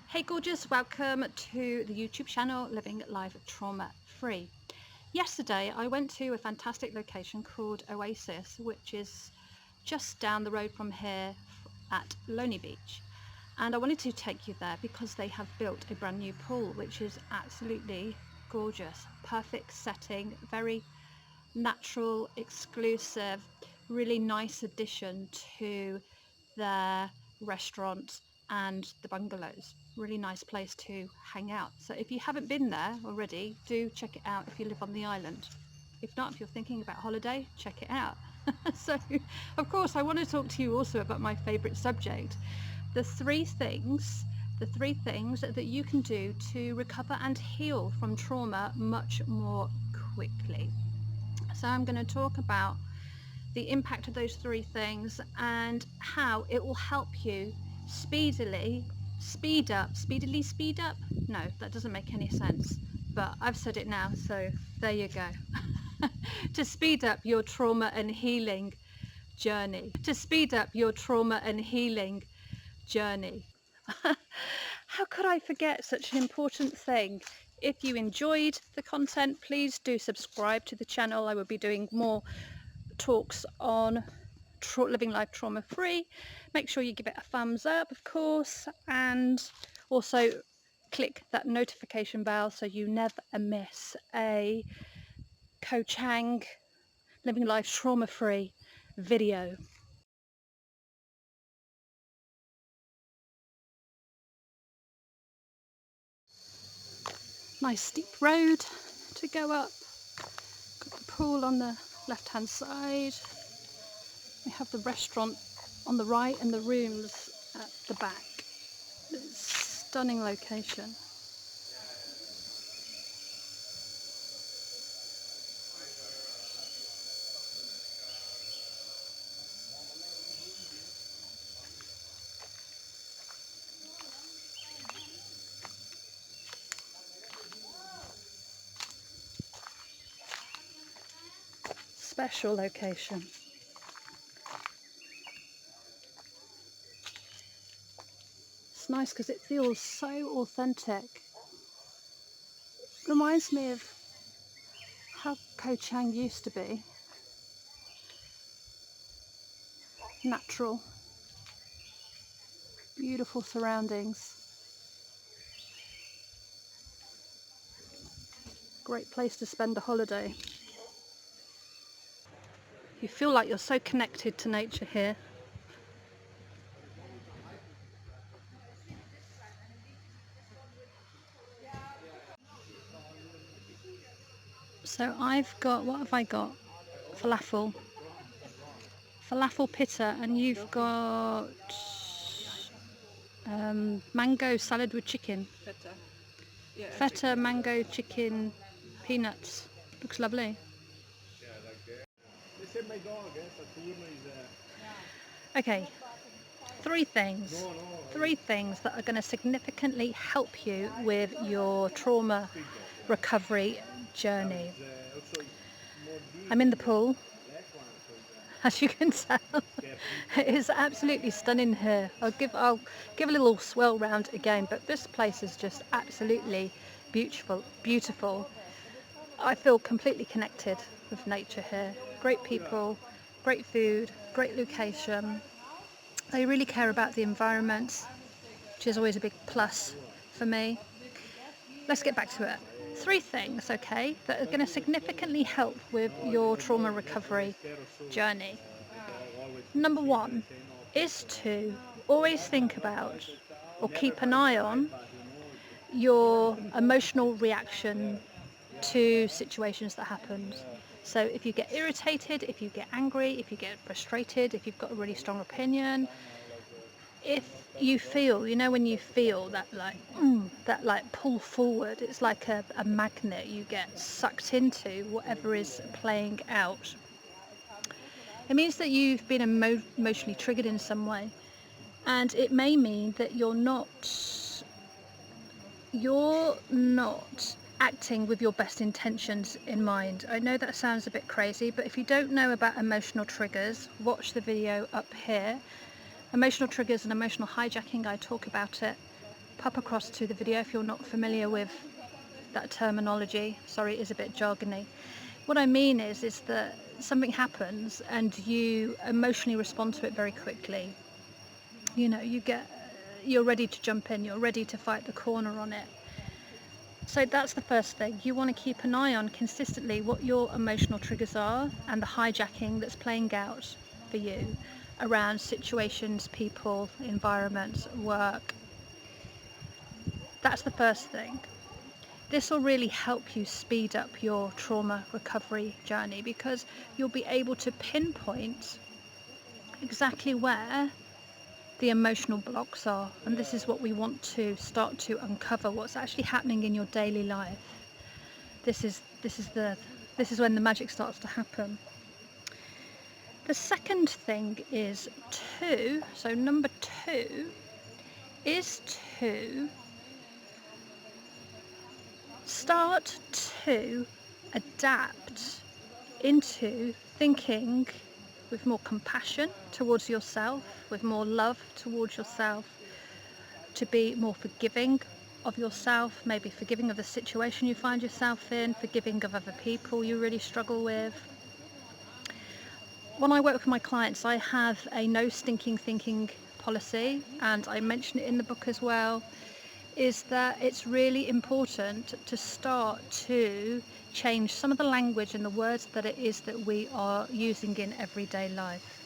Hey gorgeous, welcome to the YouTube channel Living Life Trauma Free. Yesterday I went to a fantastic location called OASIS, which is just down the road from here at Lonely Beach, and I wanted to take you there because they have built a brand new pool which is absolutely gorgeous. Perfect setting, very natural, exclusive, really nice addition to their restaurant and the bungalows. Really nice place to hang out. So if you haven't been there already, do check it out if you live on the island. If not, if you're thinking about holiday, check it out. So of course I want to talk to you also about my favorite subject, the three things that you can do to recover and heal from trauma much more quickly. So I'm going to talk about the impact of those three things and how it will help you speed up. No, that doesn't make any sense, but I've said it now, so there you go. To speed up your trauma and healing journey. How could I forget such an important thing? If you enjoyed the content, please do subscribe to the channel. I will be doing more talks on living life trauma free. Make sure you give it a thumbs up, of course, and also click that notification bell so you never miss a Koh Chang living life trauma free video. Nice steep road to go up. Got the pool on the left hand side. We have the restaurant on the right and the rooms at the back. It's a stunning location. Special location. It's nice because it feels so authentic. Reminds me of how Koh Chang used to be. Natural, beautiful surroundings. Great place to spend a holiday. You feel like you're so connected to nature here. So I've got, what have I got? Falafel pitta, and you've got mango salad with chicken. Feta, mango, chicken, peanuts. Looks lovely. Okay, three things that are going to significantly help you with your trauma recovery journey. I'm in the pool, as you can tell. It is absolutely stunning here. I'll give a little swirl round again, but this place is just absolutely beautiful. I feel completely connected with nature here. Great people, great food, great location. They really care about the environment, which is always a big plus for me. Let's get back to it. Three things, okay, that are going to significantly help with your trauma recovery journey. Number one is to always think about or keep an eye on your emotional reaction to situations that happen. So if you get irritated, if you get angry, if you get frustrated, if you've got a really strong opinion, if you feel, when you feel that like pull forward, it's like a magnet, you get sucked into whatever is playing out. It means that you've been emotionally triggered in some way, and it may mean that you're not acting with your best intentions in mind. I know that sounds a bit crazy, but if you don't know about emotional triggers, watch the video up here. Emotional triggers and emotional hijacking, I talk about it pop across to the video if you're not familiar with that terminology. Sorry, it is a bit jargony. What I mean is that something happens and you emotionally respond to it very quickly. You know, you're ready to jump in, you're ready to fight the corner on it. So that's the first thing. You want to keep an eye on consistently what your emotional triggers are and the hijacking that's playing out for you around situations, people, environments, work. That's the first thing. This will really help you speed up your trauma recovery journey, because you'll be able to pinpoint exactly where the emotional blocks are, and this is what we want to start to uncover, what's actually happening in your daily life. This is when the magic starts to happen. The second thing is number 2 is to start to adapt into thinking with more compassion towards yourself, with more love towards yourself, to be more forgiving of yourself, maybe forgiving of the situation you find yourself in, forgiving of other people you really struggle with. When I work with my clients, I have a no stinking thinking policy, and I mention it in the book as well, is that it's really important to start to change some of the language and the words that it is that we are using in everyday life.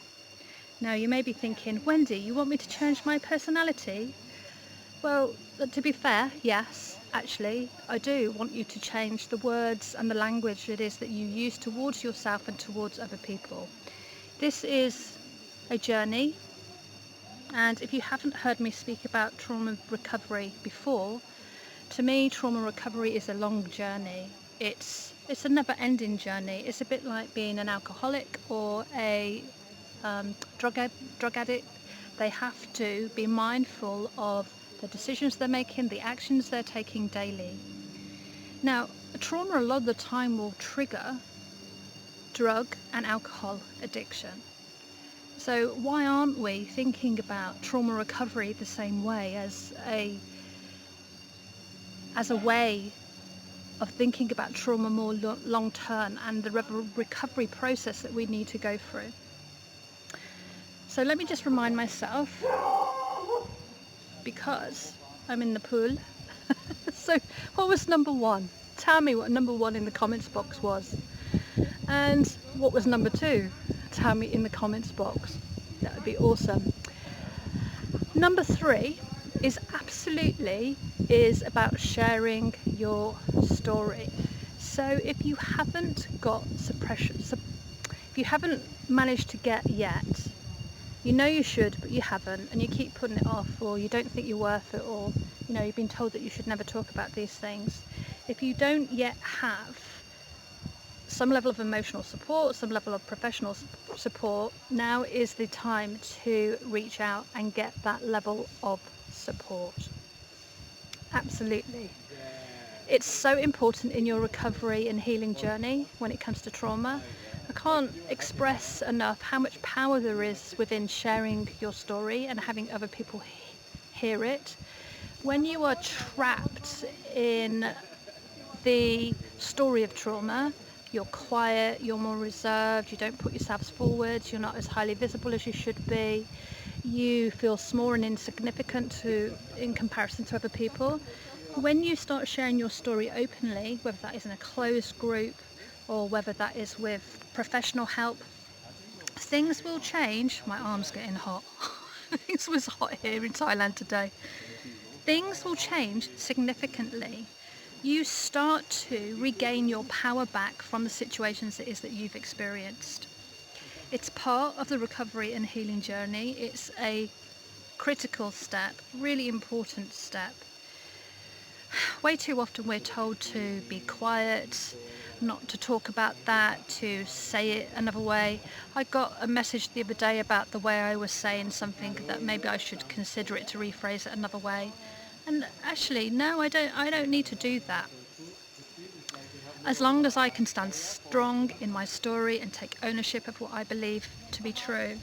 Now, you may be thinking, Wendy, you want me to change my personality? Well, to be fair, yes, actually, I do want you to change the words and the language it is that you use towards yourself and towards other people. This is a journey, and if you haven't heard me speak about trauma recovery before, to me, trauma recovery is a long journey. It's a never-ending journey. It's a bit like being an alcoholic or a drug addict. They have to be mindful of the decisions they're making, the actions they're taking daily. Now, trauma a lot of the time will trigger drug and alcohol addiction. So why aren't we thinking about trauma recovery the same way, as a way of thinking about trauma more long term and the recovery process that we need to go through? So let me just remind myself, because I'm in the pool. So what was number 1? Tell me what number 1 in the comments box was. And what was number 2? Tell me in the comments box. That would be awesome. Number 3 is about sharing your story. So if you haven't got if you haven't managed to get yet, you know you should, but you haven't, and you keep putting it off, or you don't think you're worth it, or you've been told that you should never talk about these things. If you don't yet have some level of emotional support, some level of professional support, now is the time to reach out and get that level of support. Absolutely. It's so important in your recovery and healing journey when it comes to trauma. I can't express enough how much power there is within sharing your story and having other people hear it. When you are trapped in the story of trauma, you're quiet, you're more reserved, you don't put yourselves forward, you're not as highly visible as you should be, you feel small and insignificant in comparison to other people. When you start sharing your story openly, whether that is in a closed group or whether that is with professional help, things will change. My arm's getting hot. It was hot here in Thailand today. Things will change significantly. You start to regain your power back from the situations it is that you've experienced. It's part of the recovery and healing journey. It's a critical step, really important step. Way too often we're told to be quiet, not to talk about that, to say it another way. I got a message the other day about the way I was saying something, that maybe I should consider it, to rephrase it another way. And actually, no, I don't need to do that. As long as I can stand strong in my story and take ownership of what I believe to be true.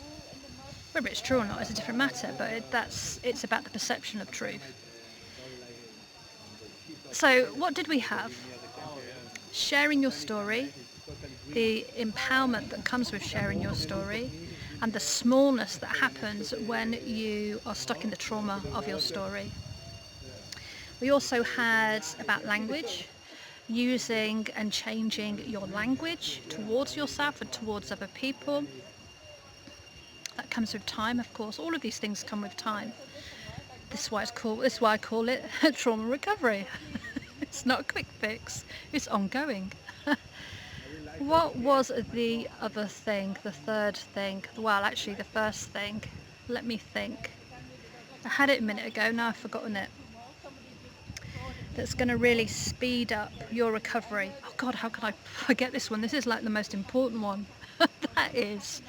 Whether it's true or not is a different matter, but it's about the perception of truth. So what did we have? Sharing your story, the empowerment that comes with sharing your story, and the smallness that happens when you are stuck in the trauma of your story. We also had about language, using and changing your language towards yourself and towards other people. That comes with time, of course. All of these things come with time. This is why I call it trauma recovery. It's not a quick fix, it's ongoing. What was the other thing, the third thing? Well, actually the first thing, let me think. I had it a minute ago, now I've forgotten it. That's going to really speed up your recovery. Oh God, how could I forget this one? This is like the most important one. That is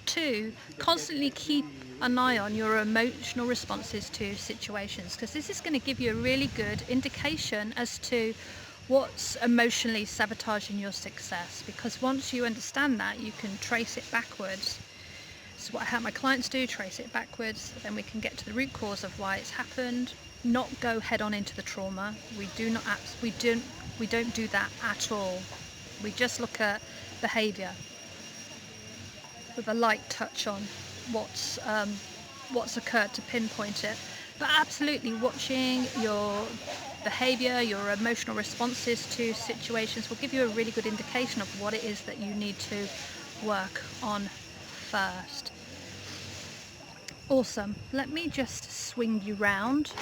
to constantly keep an eye on your emotional responses to situations, because this is going to give you a really good indication as to what's emotionally sabotaging your success, because once you understand that, you can trace it backwards. This is what I have my clients do, trace it backwards, then we can get to the root cause of why it's happened, not go head on into the trauma. We don't do that at all. We just look at behavior with a light touch on what's occurred to pinpoint it. But absolutely watching your behavior, your emotional responses to situations will give you a really good indication of what it is that you need to work on first. Awesome. Let me just swing you round.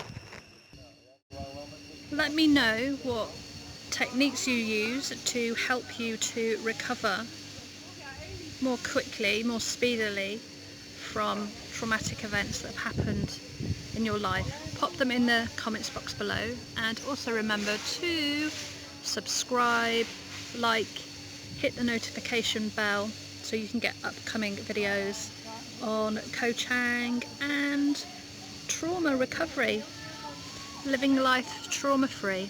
Let me know what techniques you use to help you to recover more quickly, more speedily from traumatic events that have happened in your life. Pop them in the comments box below, and also remember to subscribe, like, hit the notification bell so you can get upcoming videos on Koh Chang and trauma recovery, living life trauma free.